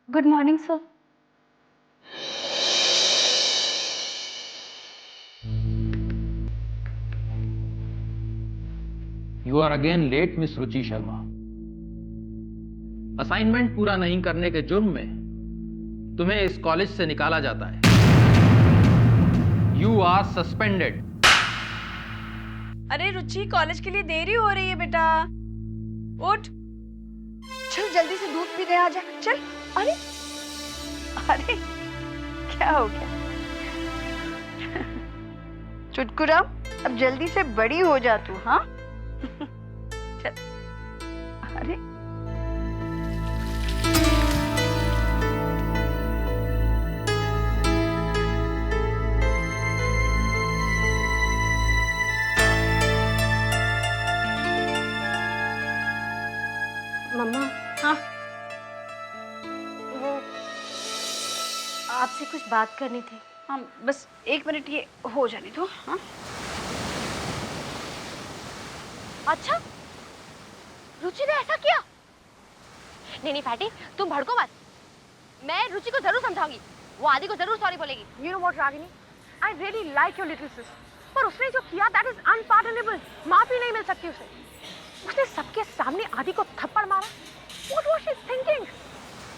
Good morning sir. You are again late miss Ruchi Sharma. Assignment पूरा नहीं करने के जुर्म में तुम्हें इस कॉलेज से निकाला जाता है। You are suspended. अरे रुचि, कॉलेज के लिए देरी हो रही है बेटा, उठ। चल जल्दी से दूध पी दे, आ जा चल। अरे अरे क्या हो गया? चुटकुरा, अब जल्दी से बड़ी हो जा तू। हाँ चल। अरे मम्मा। हाँ वो आपसे कुछ बात करनी थी। हाँ, बस 1 मिनट, ये हो जाने दो। हाँ अच्छा, रुचि ने ऐसा किया? नहीं नहीं फैटी, तुम भड़को मत। मैं रुचि को जरूर समझाऊंगी, वो आदि को जरूर सॉरी बोलेगी। You know what, Ragini? I really like your little sis. पर उसने जो किया that is unpardonable. माफी नहीं मिल सकती उसे। उसने सबके सामने आदि को थप्पड़ मारा। What was she thinking?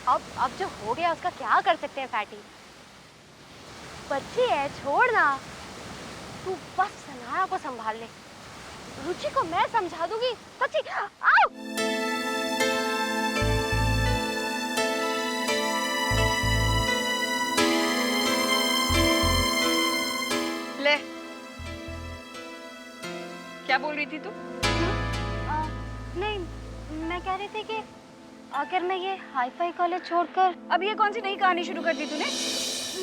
अब जो हो गया उसका क्या कर सकते हैं फैटी? बच्ची है, छोड़ ना। तू बस सनाया को संभाल ले, रुचि को मैं समझा दूंगी। सच्ची आओ। ले, क्या बोल रही थी तू? नहीं, मैं कह रही थी कि अगर मैं ये हाई-फाई कॉलेज छोड़कर। अब ये कौन सी नई कहानी शुरू कर दी तूने?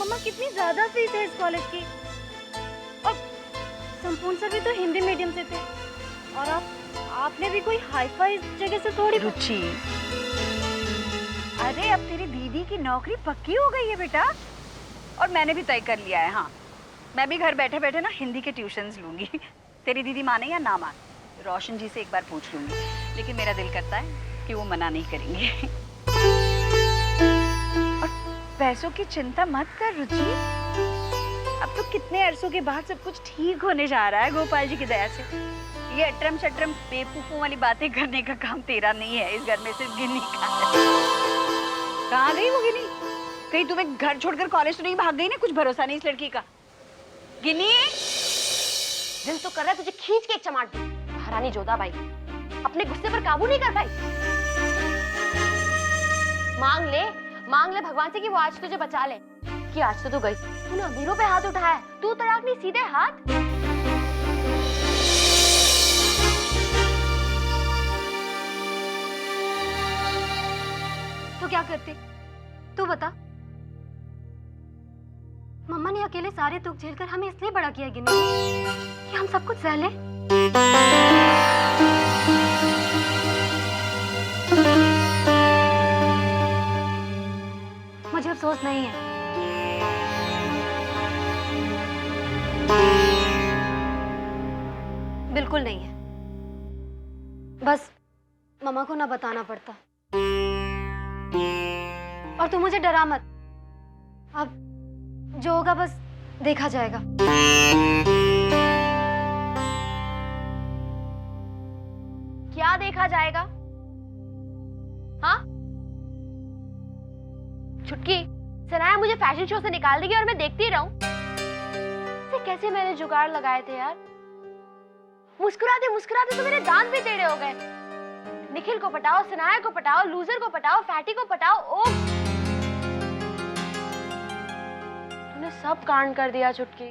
मम्मा कितनी ज्यादा फीस है इस कॉलेज की, और संपूर्ण सर भी तो हिंदी मीडियम से थे, और आपने भी कोई हाई-फाई जगह से थोड़ी। रुचि, अरे अब तेरी दीदी की नौकरी पक्की हो गई है बेटा, और मैंने भी तय कर लिया है। हाँ, मैं भी घर बैठे बैठे ना हिंदी के ट्यूशंस लूंगी। तेरी दीदी माने या ना माने, रोशन जी से एक बार पूछ लूंगी, लेकिन मेरा दिल करता है कि वो मना नहीं करेंगे। और पैसों की चिंता मत कर रुचि, अब तो कितने अरसों के बाद सब कुछ ठीक होने जा रहा है गोपाल जी की दया से। ये अटरम शटरम बेवकूफों वाली बातें करने का काम तेरा नहीं है, इस घर में सिर्फ गिन्नी का है। कहाँ गई वो गिन्नी? कहीं तुम्हें घर छोड़कर कॉलेज तो नहीं भाग गई ना? कुछ भरोसा नहीं इस लड़की का। गिन्नी, दिल तो कर रहा है तुझे खींच के एक चमाट दूं। महारानी जोधाबाई अपने गुस्से पर काबू नहीं कर पाई। मांग ले भगवान से कि वो आज तुझे बचा ले। कि आज तो तू गई, तूने अमीरों पे हाथ उठाया है, तू तलाक नहीं सीधे हाथ। तो क्या करते तू बता? मम्मा ने अकेले सारे दुख झेलकर हमें इसलिए बड़ा किया गिन्नी कि हम सब कुछ सह लें। मुझे अफसोस नहीं है। बिल्कुल नहीं है। बस मम्मा को ना बताना पड़ता। और तू मुझे डरा मत, अब जो होगा बस देखा जाएगा। क्या देखा जाएगा? हाँ? छुटकी, सनाया मुझे फैशन शो से निकाल देगी और मैं देखती रहूं? कैसे मैंने जुगाड़ लगाए थे यार। मुस्कुराते मुस्कुराते तो मेरे दांत भी टेढ़े हो गए। निखिल को पटाओ, सनाया को पटाओ, लूजर को पटाओ, फैटी को पटाओ। ओ, तूने सब कांड कर दिया छुटकी।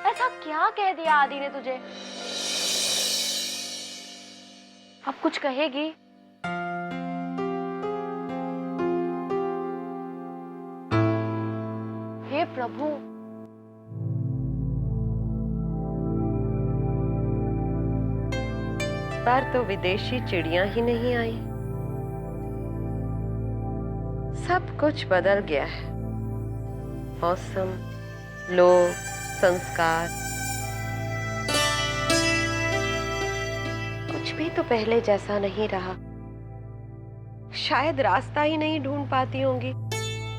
ऐसा क्या कह दिया आदि ने तुझे? अब कुछ कहेगी? हे प्रभु, बार तो विदेशी चिड़ियां ही नहीं आई। सब कुछ बदल गया है, मौसम, लोग, संस्कार, कुछ भी तो पहले जैसा नहीं रहा। शायद रास्ता ही नहीं ढूंढ पाती होंगी।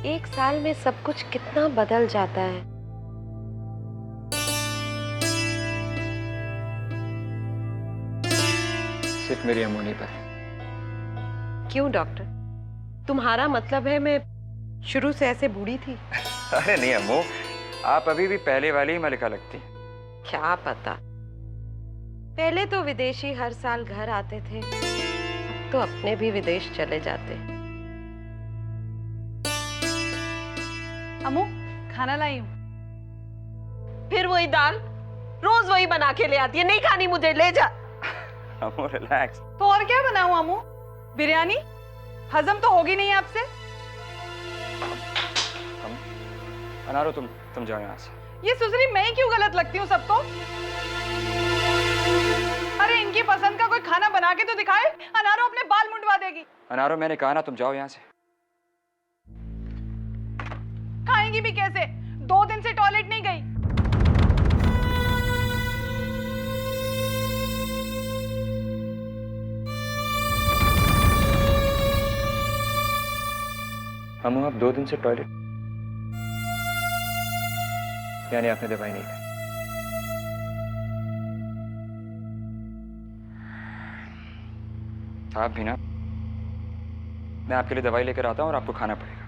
1 साल में सब कुछ कितना बदल जाता है। सिर्फ मेरी अमोनी पर। क्यों डॉक्टर, तुम्हारा मतलब है मैं शुरू से ऐसे बूढ़ी थी? अरे नहीं अम्मू, आप अभी भी पहले वाली ही मलिका लगती। क्या पता, पहले तो विदेशी हर साल घर आते थे, अब तो अपने भी विदेश चले जाते। अम्मू खाना लाई हूँ। फिर वही दाल, रोज वही बना के ले आती है। नहीं खानी मुझे, ले जा। अम्मू रिलैक्स। तो और क्या बनाऊं अम्मू? बिरयानी? हजम तो होगी नहीं आपसे। अनारो तुम जाओ यहाँ से। ये सुसरी मैं ही क्यों गलत लगती हूँ सबको? अरे इनकी पसंद का कोई खाना बना के तो दिखाए। अनारो अपने बाल मुंडवा देगी। अनारो मैंने कहा ना तुम जाओ यहाँ से। खाएंगी भी कैसे? 2 दिन से टॉयलेट नहीं गई। अम्मू आप 2 दिन से टॉयलेट, यानी आपने दवाई नहीं खाई? आप भी ना, मैं आपके लिए दवाई लेकर आता हूँ और आपको खाना पड़ेगा।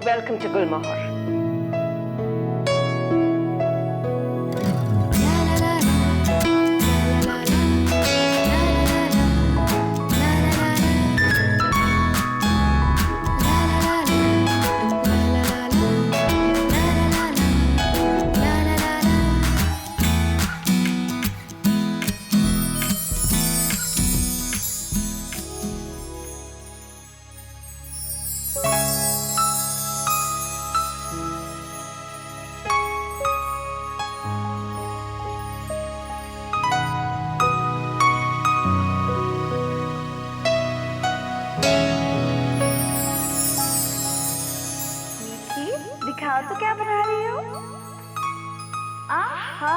वेलकम टू गुलमोहर। दिखाओ तो क्या बना रही हो? आहा,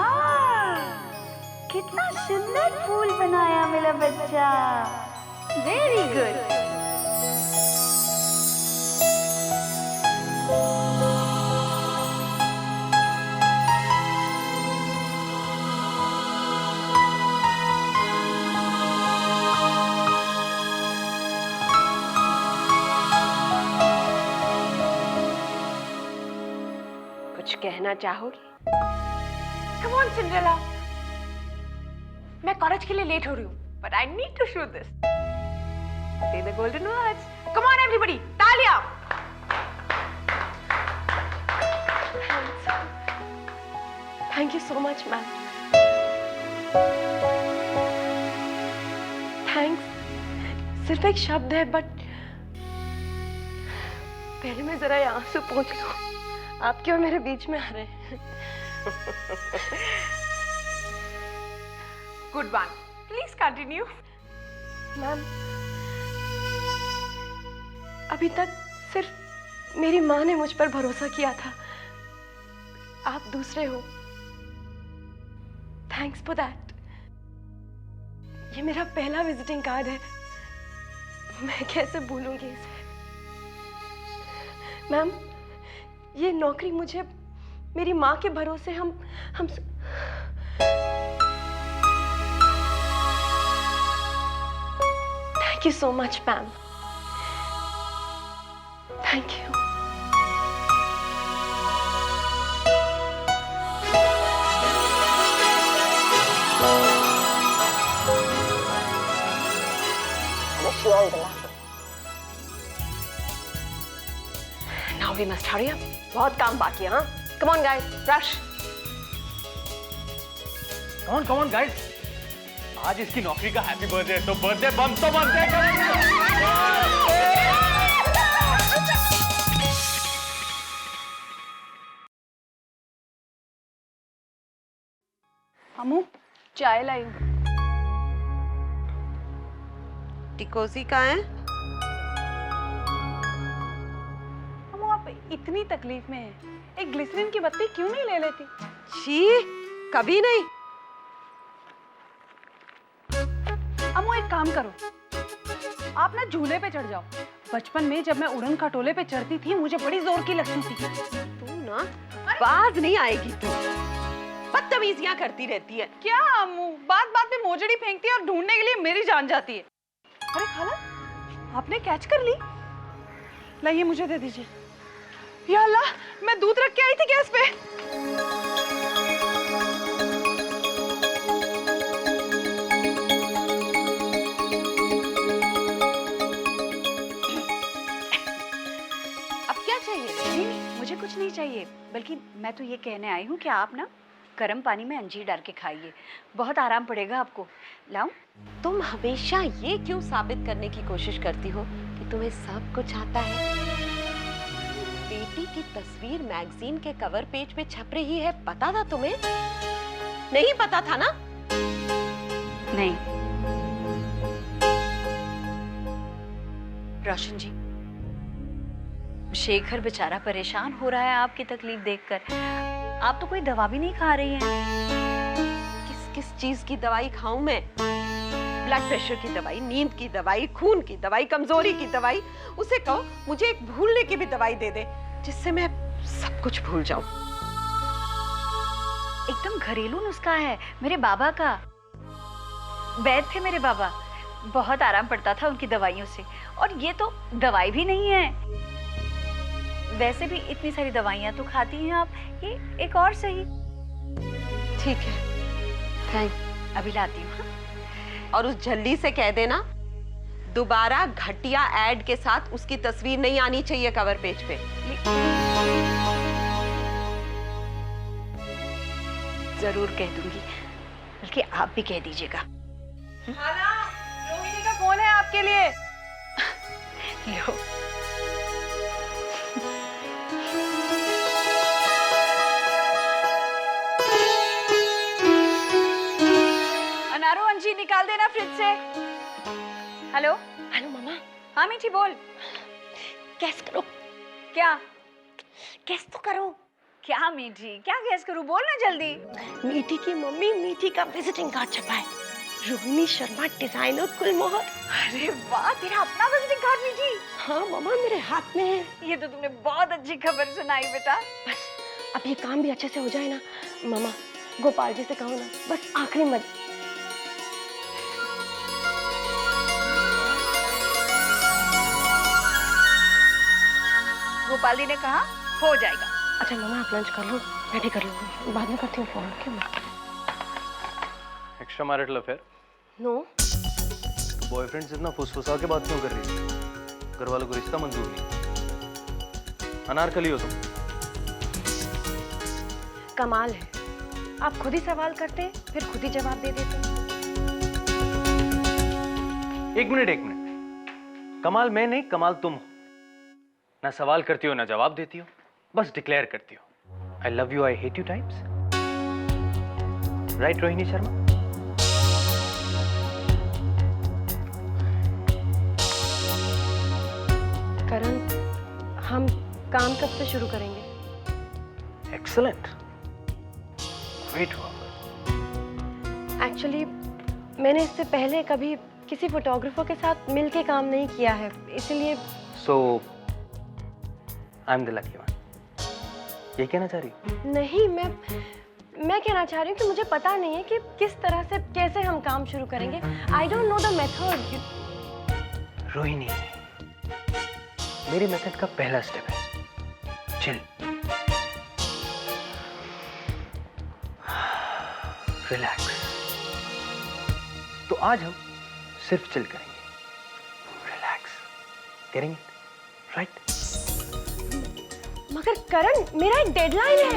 कितना सुंदर फूल बनाया मेरा बच्चा। Very good. कुछ कहना चाहोगी? Come on, Cinderella. मैं कॉलेज के लिए लेट हो रही हूँ, but I need to shoot this. Say the golden words. Come on, everybody, तालियां. Thank you so much, ma'am. Thanks सिर्फ एक शब्द है, बट पहले मैं जरा यहाँ से पहुँच लूँ। आप क्यों मेरे बीच में आ रहे हैं? Good one. Please continue. Ma'am, अभी तक सिर्फ मेरी माँ ने मुझ पर भरोसा किया था। आप दूसरे हो। Thanks for that. ये मेरा पहला विजिटिंग कार्ड है, मैं कैसे भूलूंगी इसे। मैम, ये नौकरी मुझे मेरी माँ के भरोसे हम thank you so much ma'am. Thank you. Now we must hurry up. बहुत काम बाकी है, हाँ? Come on guys, rush. Come on guys. आज इसकी नौकरी का हैप्पी बर्थडे, तो बर्थडे बम तो बनते। अम्मू चाय लाई हूँ। टिकोसी कहाँ है? अम्मू आप इतनी तकलीफ में हैं, एक ग्लिसरीन की बत्ती क्यों नहीं ले लेती? छी, कभी नहीं। अम्मू एक काम करो, आप ना झूले पे चढ़ जाओ। बचपन में जब मैं उड़न खटोले पे चढ़ती थी मुझे बड़ी जोर की लगती थी। तू ना बाज नहीं आएगी, तू बदतमीजियां करती रहती है। क्या अम्मू, बात बात में मोजड़ी फेंकती है और ढूंढने के लिए मेरी जान जाती है। अरे खाला, आपने कैच कर ली? लाइए मुझे दे दीजिए। या अल्लाह, मैं दूध रख के आई थी गैस पे। अब क्या चाहिए? नहीं, मुझे कुछ नहीं चाहिए, बल्कि मैं तो ये कहने आई हूँ कि आप ना गर्म पानी में अंजीर डाल के खाइए, बहुत आराम पड़ेगा आपको। लाऊं? तुम हमेशा ये क्यों साबित करने की कोशिश करती हो कि तुम्हें सब कुछ आता है? बेटी की तस्वीर मैगजीन के कवर पेज पे छप रही है, पता था तुम्हें? नहीं पता था ना? नहीं। रोशन जी, शेखर बेचारा परेशान हो रहा है आपकी तकलीफ देखकर। आप तो कोई दवा भी नहीं खा रही हैं। किस किस चीज की दवाई खाऊं मैं? ब्लड प्रेशर की दवाई, नींद की दवाई, खून की दवाई, कमजोरी की दवाई। उसे कहो मुझे एक भूलने की भी दवाई दे दे, जिससे मैं सब कुछ भूल जाऊं। एकदम घरेलू नुस्खा है मेरे बाबा का। वैद्य थे मेरे बाबा, बहुत आराम पड़ता था उनकी दवाइयों से। और ये तो दवाई भी नहीं है, वैसे भी इतनी सारी दवाइयां तो खाती हैं आप, ये एक और सही। ठीक है, थैंक। अभी लाती हूँ। और उस झल्ली से कह देना दोबारा घटिया एड के साथ उसकी तस्वीर नहीं आनी चाहिए कवर पेज पे। जरूर कह दूंगी, बल्कि आप भी कह दीजिएगा। खाला, रोहिणी का फोन है आपके लिए। लो। अनारो अंजी निकाल देना फ्रिज से। हेलो हेलो मामा, हाँ मीठी बोल। कैस करो, क्या कैस तो करो। क्या मीठी, क्या गैस करूं, बोल ना जल्दी। मीठी की मम्मी मीठी का विजिटिंग कार्ड छपा है, रोहिणी शर्मा डिजाइनर गुलमोहर। अरे वाह, तेरा अपना विजिटिंग कार्ड मीठी। हाँ मामा, मेरे हाथ में है। ये तो तुमने बहुत अच्छी खबर सुनाई बेटा। बस अब ये काम भी अच्छे से हो जाए ना मामा, गोपाल जी से कहो ना, बस आखिरी मत। गोपाल जी ने कहा हो जाएगा। अच्छा मामा, आप लंच कर लो, मैं भी कर लूंगी, बाद में करती हूँ फोन। क्यों? Extra marital affair? No. Boyfriend से इतना फुसफुसा के बात क्यों कर रही है? घर वालों को रिश्ता मंजूर नहीं। अनारकली हो तुम। कमाल है, आप खुद ही सवाल करते हैं फिर खुद ही जवाब दे देते हैं। एक मिनट। कमाल मैं नहीं, कमाल तुम हो। ना सवाल करती हो ना जवाब देती हो, बस डिक्लेयर करती हो। I love you, I hate you times. Right Rohini Sharma? Karan, हम काम कब से शुरू करेंगे? Excellent, great work. एक्चुअली मैंने इससे पहले कभी किसी फोटोग्राफर के साथ मिलके काम नहीं किया है, इसलिए। So I am the lucky one, ये कहना चाह रही हो? नहीं, मैं कहना चाह रही हूँ कि मुझे पता नहीं है कि किस तरह से कैसे हम काम शुरू करेंगे। आई don't know the method. Rohini, मेरे मेथड का पहला स्टेप है चिल, रिलैक्स। तो आज हम सिर्फ चिल करेंगे, रिलैक्स करेंगे, राइट? मगर करण, मेरा एक डेडलाइन है।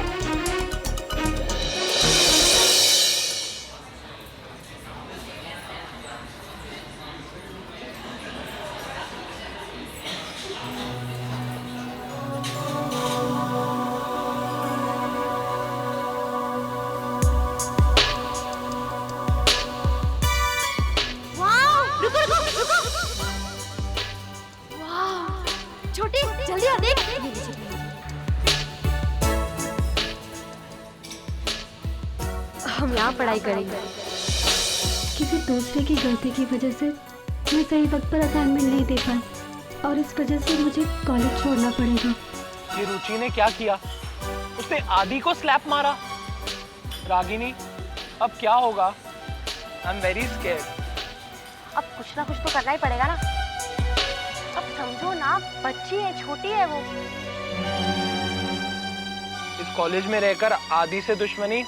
हम यहाँ पढ़ाई करेंगे। किसी दूसरे की गलती की वजह से मैं सही वक्त पर असाइनमेंट नहीं दे पाई और इस वजह से मुझे कॉलेज छोड़ना पड़ेगा। ये रुचि ने क्या किया? उसने आदि को स्लैप मारा। रागिनी, अब क्या होगा? I am very scared. अब कुछ ना कुछ तो करना ही पड़ेगा ना। अब समझो ना, बच्ची है, छोटी है वो। इस कॉलेज में रहकर आदि से दुश्मनी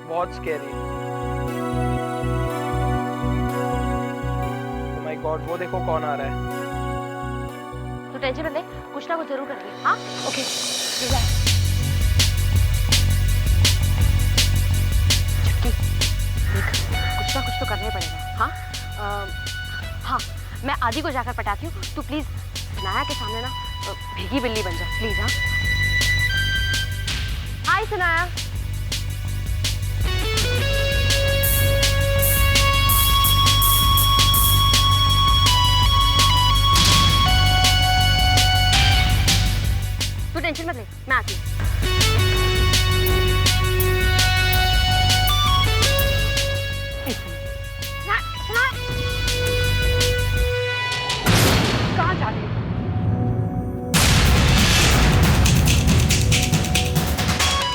बहुत स्कैरी। ओह माय गॉड, वो देखो कौन आ रहा है। तू टेंशन मत ले, कुछ ना कुछ जरूर करेंगे। हाँ, ओके, रिलैक्स। कुछ ना कुछ तो करना ही पड़ेगा। हाँ, हाँ, मैं आदि को जाकर पटाती हूँ। तू प्लीज सनाया के सामने ना भीगी बिल्ली बन जा प्लीज। हाँ, हाय सनाया। तू टेंशन मत ले, मैं आती हूँ। कहाँ जा रही हो?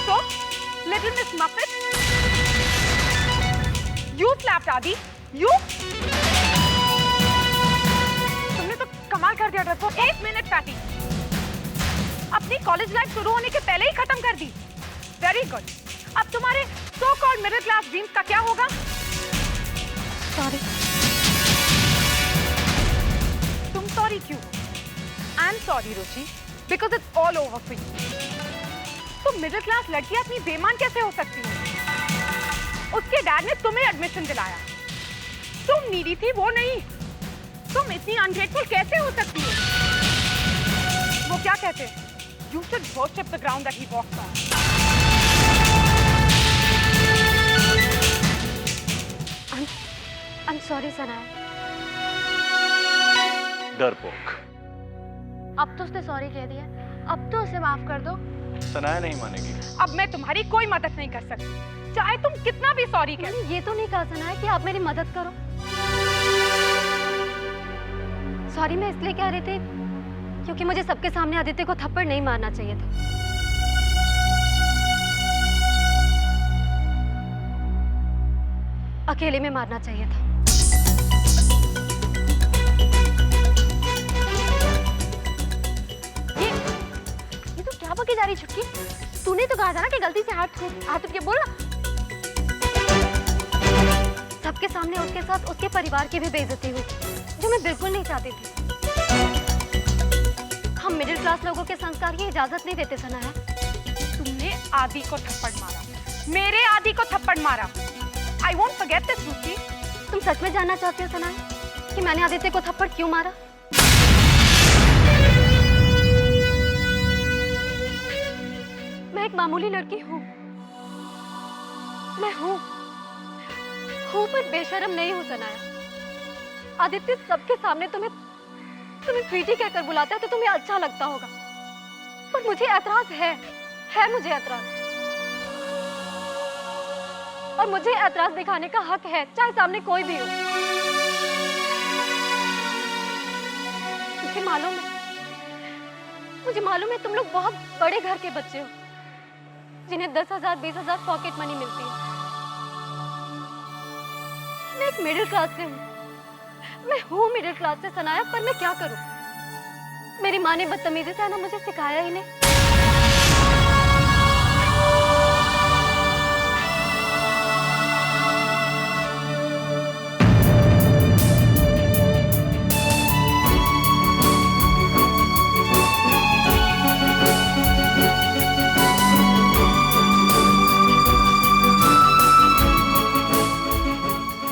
So, little Miss Muffet, you slapped Adi. You? तुमने तो कमाल कर दिया डरपोक। 1 मिनट पैटी, अपनी कॉलेज लाइफ शुरू होने के पहले ही खत्म कर दी। Very good. अब तुम्हारे so called middle class dreams का क्या होगा? सॉरी। तुम सॉरी क्यों? I am sorry Ruchi, because it's all over for you. तुम मिडिल क्लास लड़की इतनी बेईमान कैसे हो सकती हो? उसके डैड ने तुम्हें एडमिशन दिलाया, तुम नीडी थी, वो नहीं। तुम इतनी अनग्रेटफुल कैसे हो सकती हो? वो क्या कहते हैं? You should worship the ground that he walks on. I'm sorry Sanaya. डरपोक। अब तो उसने सॉरी कह दिया, अब तो उसे माफ कर दो। सनाया नहीं मानेगी। अब मैं तुम्हारी कोई मदद नहीं कर सकती, चाहे तुम कितना भी सॉरी करो। मैंने ये तो नहीं कहा सनाया कि आप मेरी मदद करो। सॉरी मैं इसलिए कह रही थी क्योंकि मुझे सबके सामने आदित्य को थप्पड़ नहीं मारना चाहिए था। अकेले में मारना चाहिए था। ये तो क्या बकी जा रही छुटकी? तूने तो कहा था ना कि गलती से हाथ उठ के बोला। सबके सामने उसके साथ उसके परिवार की भी बेइज्जती हुई, जो मैं बिल्कुल नहीं चाहती थी। हम मिडिल क्लास लोगों के संस्कार की इजाजत नहीं देते सनाया। तुमने आदि को थप्पड़ मारा, मेरे आदि को थप्पड़ मारा। I won't forget this, रुचि। तुम सच में जानना चाहते हो सनाया कि मैंने आदित्य को थप्पड़ क्यों मारा? मैं एक मामूली लड़की हूँ, मैं हूँ पर बेशर्म नहीं हूँ सनाया। आदित्य सबके सामने तुम्हें स्वीटी कहकर बुलाता है तो तुम्हें अच्छा लगता होगा, पर मुझे ऐतराज है मुझे ऐतराज, और मुझे ऐतराज दिखाने का हक है, चाहे सामने कोई भी हो। मुझे मालूम है तुम लोग बहुत बड़े घर के बच्चे हो, जिन्हें 10,000 20,000 पॉकेट मनी मिलती है। मैं एक मिडिल क्लास से हूँ, मैं हूँ मिडिल क्लास से सनाया, पर मैं क्या करूँ? मेरी माँ ने बदतमीजी से ना मुझे सिखाया ही नहीं।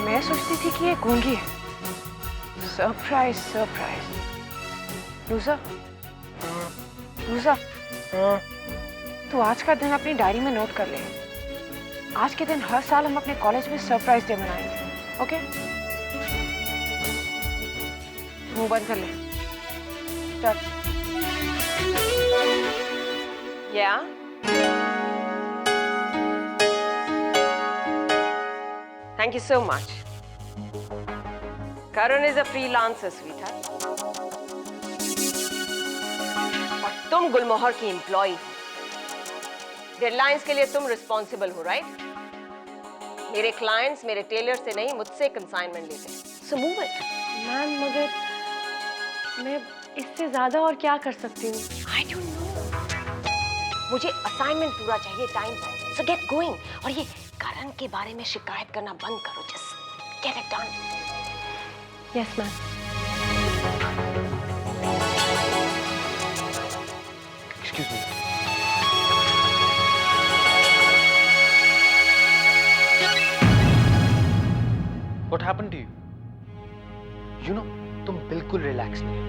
मैं सोचती थी कि ये गूंगी है। Surprise surprise. लूजा, लूजा, तू आज का दिन अपनी डायरी में नोट कर ले। आज के दिन हर साल हम अपने कॉलेज में सरप्राइज डे मनाएंगे, ओके? मुंह बंद कर ले। स्टार्ट। या Thank you so much. Karan is a freelancer, sweetheart. और तुम गुलमोहर की एम्प्लॉय हो। डेडलाइंस के लिए तुम रिस्पॉन्सिबल हो, राइट? मेरे क्लाइंट्स मेरे टेलर से नहीं, मुझसे कंसाइनमेंट लेते हैं। So move it. मैम मगर मैं इससे ज्यादा और क्या कर सकती हूँ? आई डोंट नो। मुझे असाइनमेंट पूरा चाहिए टाइम पर। सो गेट गोइंग। और ये करण के बारे में शिकायत करना बंद करो। Just get it done. Yes ma'am. Excuse me. What happened to you? You know, तुम बिल्कुल रिलैक्स नहीं हो।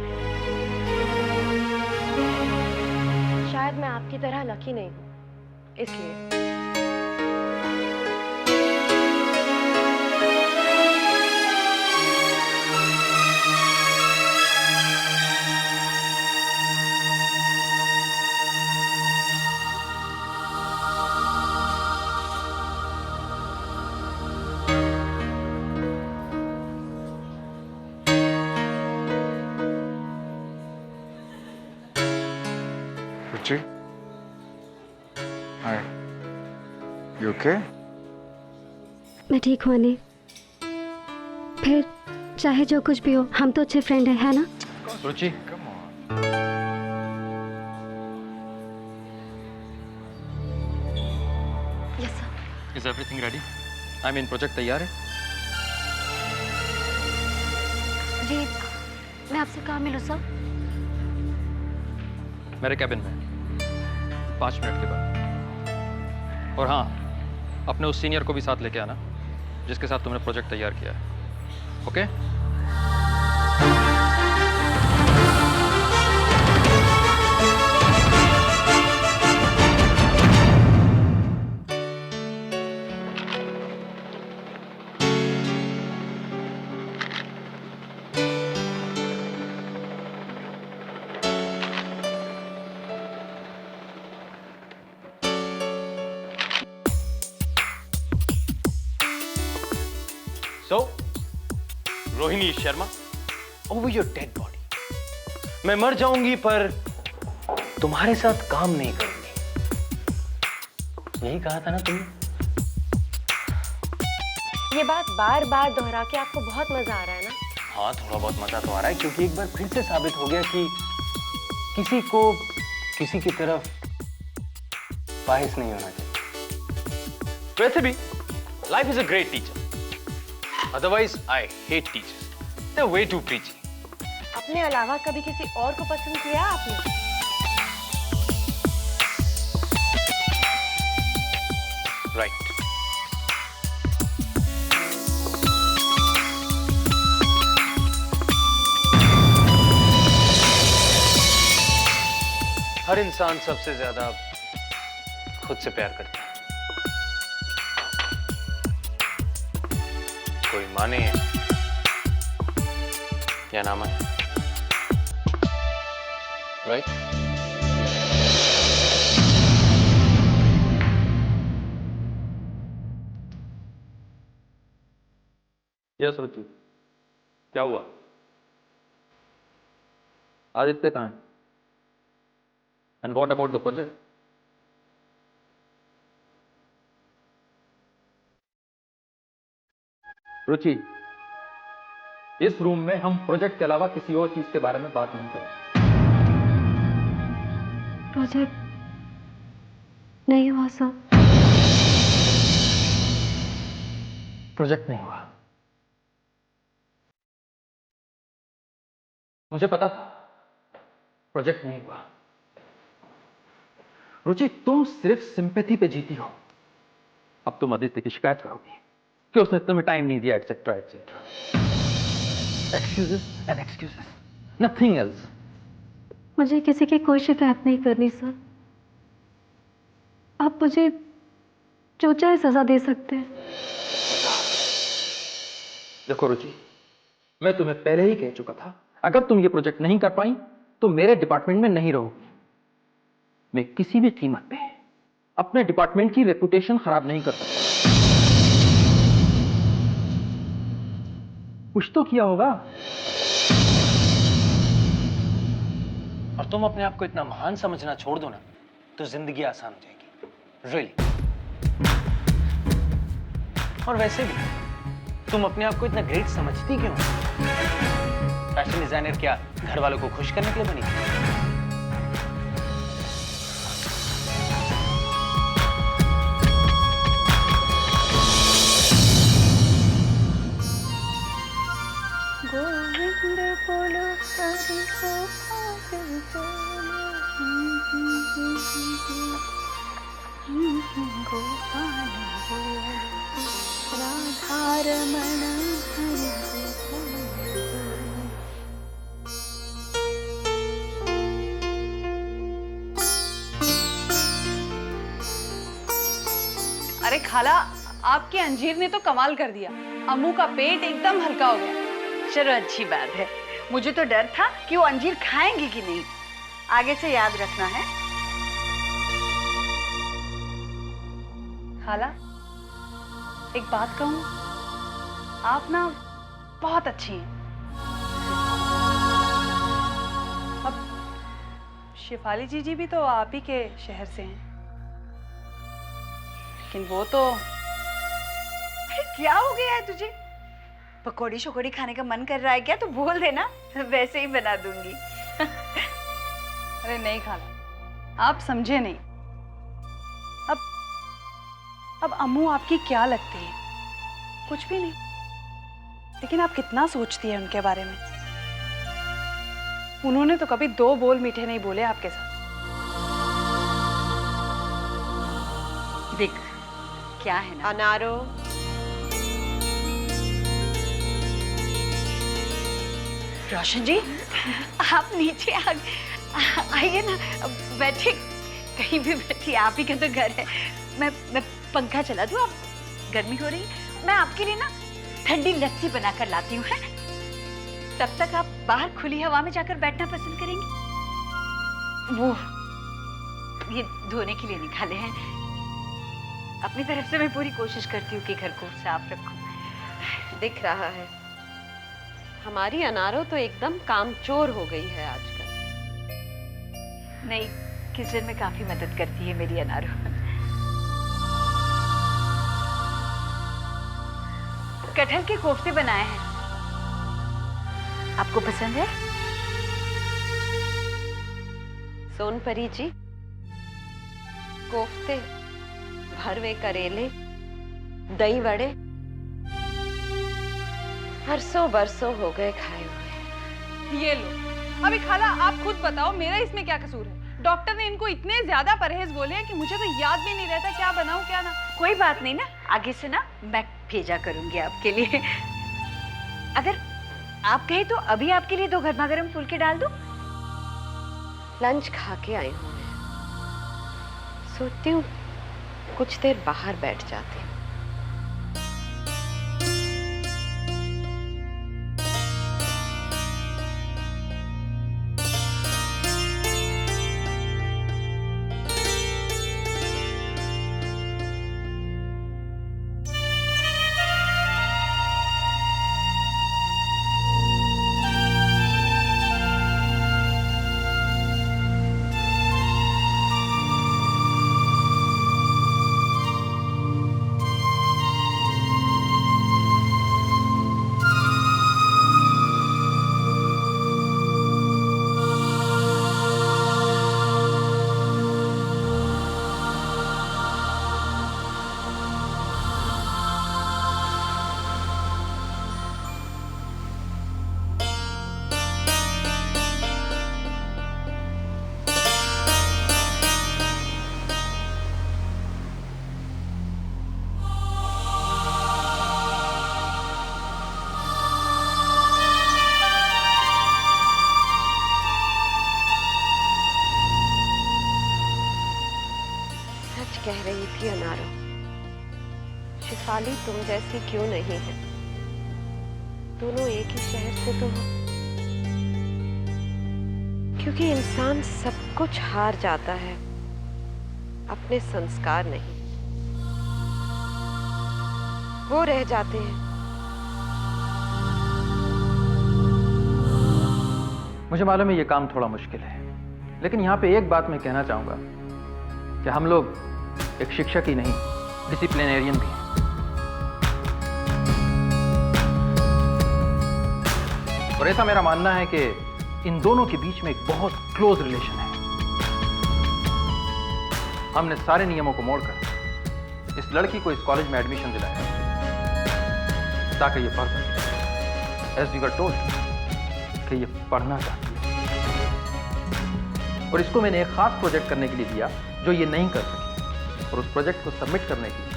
शायद मैं आपकी तरह लकी नहीं हूँ, इसलिए। रुचि, हाय, यू ओके? मैं ठीक हूँ अनिल। फिर चाहे जो कुछ भी हो, हम तो अच्छे फ्रेंड हैं, है ना? Ruchi, come on. Yes sir. Is everything ready? I mean project तैयार है? जी, मैं आपसे कहाँ मिलूँ सर? मेरे कैबिन में 5 मिनट के बाद। और हाँ, अपने उस सीनियर को भी साथ लेके आना जिसके साथ तुमने प्रोजेक्ट तैयार किया है। Okay? So, Rohini Sharma, over your dead body. मैं मर जाऊंगी पर तुम्हारे साथ काम नहीं करूंगी। यही कहा था ना तुमने? ये बात बार बार दोहरा के आपको बहुत मजा आ रहा है ना? हाँ, थोड़ा बहुत मजा तो आ रहा है क्योंकि एक बार फिर से साबित हो गया कि किसी को किसी की तरफ बायस नहीं होना चाहिए। वैसे भी life is a great teacher. Otherwise, I hate teachers. They're way too preachy. अपने अलावा कभी किसी और को पसंद किया आपने? Right. हर इंसान सबसे ज्यादा खुद से प्यार करता है। कोई माने या ना माने, राइट? यस रुचि, क्या हुआ? आदित्य कहाँ है? And what about the project? Ruchi, इस रूम में हम प्रोजेक्ट के अलावा किसी और चीज के बारे में बात नहीं करें। प्रोजेक्ट नहीं हुआ सर। प्रोजेक्ट नहीं हुआ। मुझे पता था प्रोजेक्ट नहीं हुआ। रुचि, तुम सिर्फ सिंपैथी पे जीती हो। अब तुम आदित्य की शिकायत करोगी कि उसने तुम्हें टाइम नहीं दिया, etcetera etcetera. Excuses and excuses, nothing else. मुझे किसी की कोई शिकायत नहीं करनी सर। आप मुझे जो चाहे सजा दे सकते हैं। देखो रुचि, मैं तुम्हें पहले ही कह चुका था, अगर तुम ये प्रोजेक्ट नहीं कर पाई तो मेरे डिपार्टमेंट में नहीं रहोगी। मैं किसी भी कीमत पे अपने डिपार्टमेंट की रेपुटेशन खराब नहीं कर सकता। कुछ तो किया होगा। और तुम अपने आप को इतना महान समझना छोड़ दो ना, तो जिंदगी आसान हो जाएगी, रियली। और वैसे भी तुम अपने आप को इतना ग्रेट समझती क्यों? फैशन डिजाइनर क्या घर वालों को खुश करने के लिए बनी? गोविंद बोलो हरि गोपाल गोपाल बोलो राधा रमण हरि अरे खाला, आपके अंजीर ने तो कमाल कर दिया। अम्मू का पेट एकदम हल्का हो गया। चलो अच्छी बात है। मुझे तो डर था कि वो अंजीर खाएंगी कि नहीं। आगे से याद रखना है। खाला, एक बात कहूं, आप ना बहुत अच्छी हैं। अब शिफाली जीजी भी तो आप ही के शहर से हैं, लेकिन वो तो अरे क्या हो गया है तुझे? पकौड़ी शकोड़ी खाने का मन कर रहा है क्या? तो बोल देना, वैसे ही बना दूंगी। अरे नहीं खाला, आप समझे नहीं। अब अम्मू आपकी क्या लगती है? कुछ भी नहीं। लेकिन आप कितना सोचती है उनके बारे में। उन्होंने तो कभी दो बोल मीठे नहीं बोले आपके साथ। देख क्या है ना, अनारो, रोशन जी आप नीचे आइए ना, बैठे, कहीं भी बैठिए, आप ही का तो घर है। मैं पंखा चला दूं? आप गर्मी हो रही है, मैं आपके लिए ना ठंडी लस्सी बनाकर लाती हूँ, है? तब तक आप बाहर खुली हवा में जाकर बैठना पसंद करेंगी? वो ये धोने के लिए निकाले हैं। अपनी तरफ से मैं पूरी कोशिश करती हूँ कि घर को साफ रखूं। दिख रहा है हमारी अनारो तो एकदम कामचोर हो गई है आजकल। नहीं, किचन में काफी मदद करती है मेरी अनारो। कटहल के कोफ्ते बनाए हैं, आपको पसंद है? सोनपरी जी, कोफ्ते, भरवे करेले, दही वड़े बरसों बरसों हो गए खाए हुए। ये लो। अभी खाला आप खुद बताओ, मेरा इसमें क्या कसूर है? डॉक्टर ने इनको इतने ज्यादा परहेज बोले हैं कि मुझे तो याद भी नहीं रहता क्या बनाऊं क्या ना। कोई बात नहीं ना, आगे से ना मैं भेजा करूंगी आपके लिए। अगर आप कहे तो अभी आपके लिए 2 गर्मा गर्म फुलके डाल दूं? लंच खा के आई हूँ मैं, सोचती हूँ कुछ देर बाहर बैठ जाती हूँ। कह रही थी अनारो, शिफाली तुम जैसी क्यों नहीं है? दोनों एक ही शहर से तो हो। क्योंकि इंसान सब कुछ हार जाता है, अपने संस्कार नहीं। वो रह जाते हैं मुझे मालूम है ये काम थोड़ा मुश्किल है, लेकिन यहाँ पे एक बात मैं कहना चाहूँगा कि हम लोग एक शिक्षक ही नहीं, डिसिप्लिनेरियन भी हैं। और ऐसा मेरा मानना है कि इन दोनों के बीच में एक बहुत क्लोज रिलेशन है। हमने सारे नियमों को मोड़कर इस लड़की को इस कॉलेज में एडमिशन दिलाया ताकि ये पढ़ सके। एज वी वर टोल्ड कि ये पढ़ना चाहती है, और इसको मैंने एक खास प्रोजेक्ट करने के लिए दिया जो ये नहीं कर सकी, और उस प्रोजेक्ट को सबमिट करने के लिए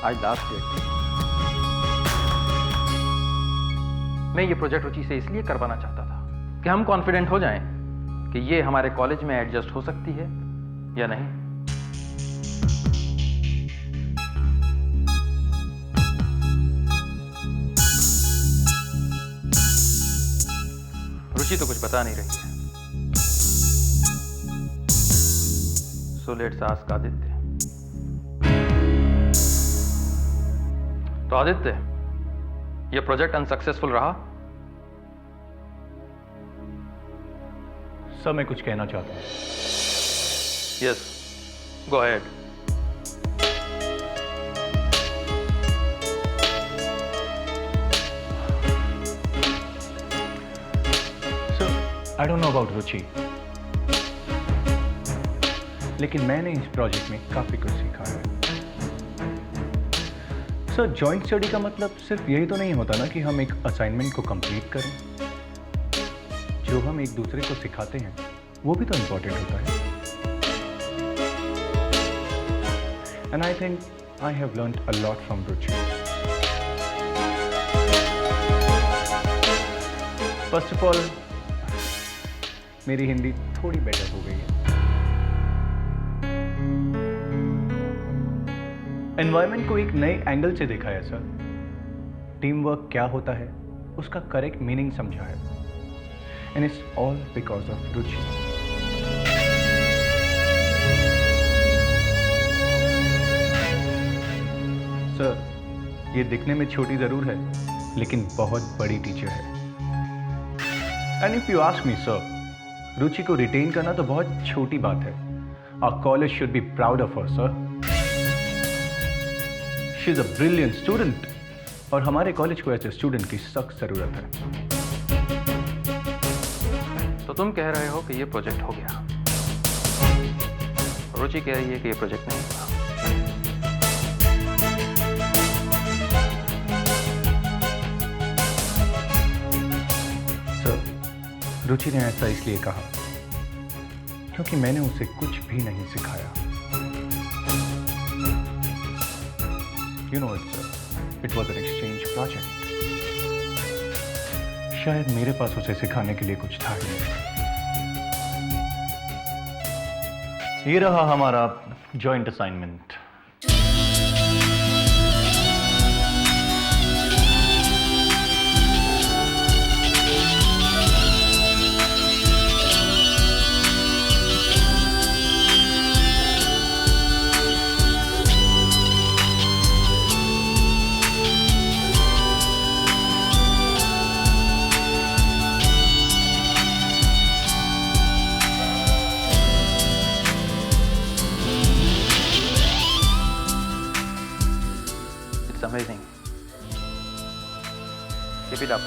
आज लास्ट डेट थी। मैं ये प्रोजेक्ट रुचि से इसलिए करवाना चाहता था कि हम कॉन्फिडेंट हो जाएं कि ये हमारे कॉलेज में एडजस्ट हो सकती है या नहीं। रुचि तो कुछ बता नहीं रही है, सो लेट्स आस्क आदित्य। तो आदित्य, ये प्रोजेक्ट अनसक्सेसफुल रहा? सर मैं कुछ कहना चाहता हूँ। Yes, go ahead. Sir I don't know about Ruchi, लेकिन मैंने इस प्रोजेक्ट में काफी कुछ सीखा है। सर जॉइंट स्टडी का मतलब सिर्फ यही तो नहीं होता ना कि हम एक असाइनमेंट को कंप्लीट करें। जो हम एक दूसरे को सिखाते हैं वो भी तो इंपॉर्टेंट होता है। And I think I have learned a lot from Ruchi. First of all मेरी हिंदी थोड़ी बेटर हो गई है। एनवायरनमेंट को एक नए एंगल से देखा है सर। टीम वर्क क्या होता है उसका करेक्ट मीनिंग समझा है। And it's all because of Ruchi. Sir ये दिखने में छोटी जरूर है लेकिन बहुत बड़ी टीचर है। And if you ask me sir, Ruchi को रिटेन करना तो बहुत छोटी बात है। Our college should be proud of her sir. She is a brilliant student और हमारे कॉलेज को ऐसे स्टूडेंट की सख्त जरूरत है। तो तुम कह रहे हो कि ये प्रोजेक्ट हो गया, रुचि कह रही है कि ये प्रोजेक्ट नहीं हुआ। सर रुचि ने ऐसा इसलिए कहा क्योंकि मैंने उसे कुछ भी नहीं सिखाया। You know it was an exchange project. शायद मेरे पास उसे सिखाने के लिए कुछ था ही नहीं। ये रहा हमारा joint assignment. It's amazing. Keep it up.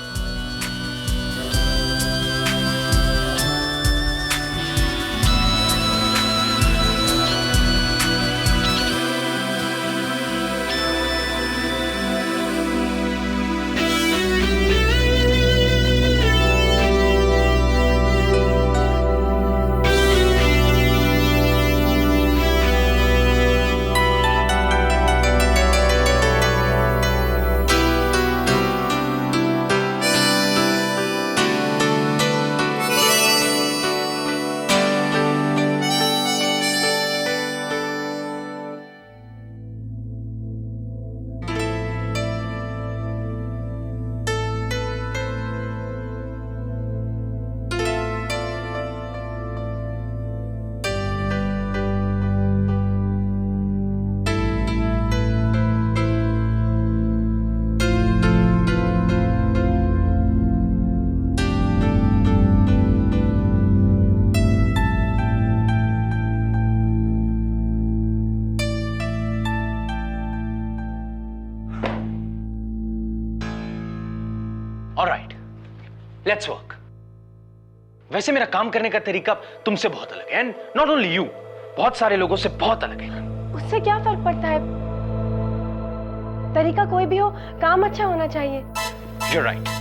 Let's work. वैसे मेरा काम करने का तरीका तुमसे बहुत अलग है, एंड नॉट ओनली यू, बहुत सारे लोगों से बहुत अलग है। उससे क्या फर्क पड़ता है? तरीका कोई भी हो, काम अच्छा होना चाहिए। You're right.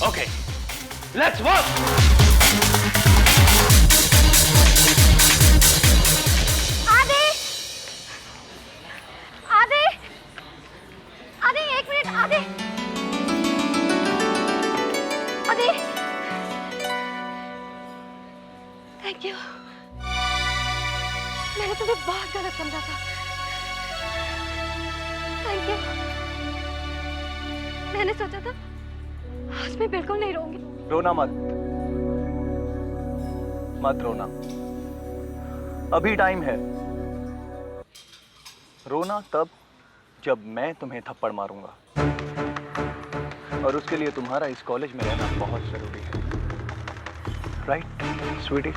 Okay, let's work. आदि, आदि, आदि, एक मिनट, आदि, आदि, थैंक यू। मैंने तुम्हें बहुत गलत समझा था। Thank you. मैंने सोचा था आज मैं बिल्कुल नहीं रोऊंगी। रोना मत, मत रोना, अभी टाइम है। रोना तब जब मैं तुम्हें थप्पड़ मारूंगा, और उसके लिए तुम्हारा इस कॉलेज में रहना बहुत जरूरी है। राइट स्वीटी?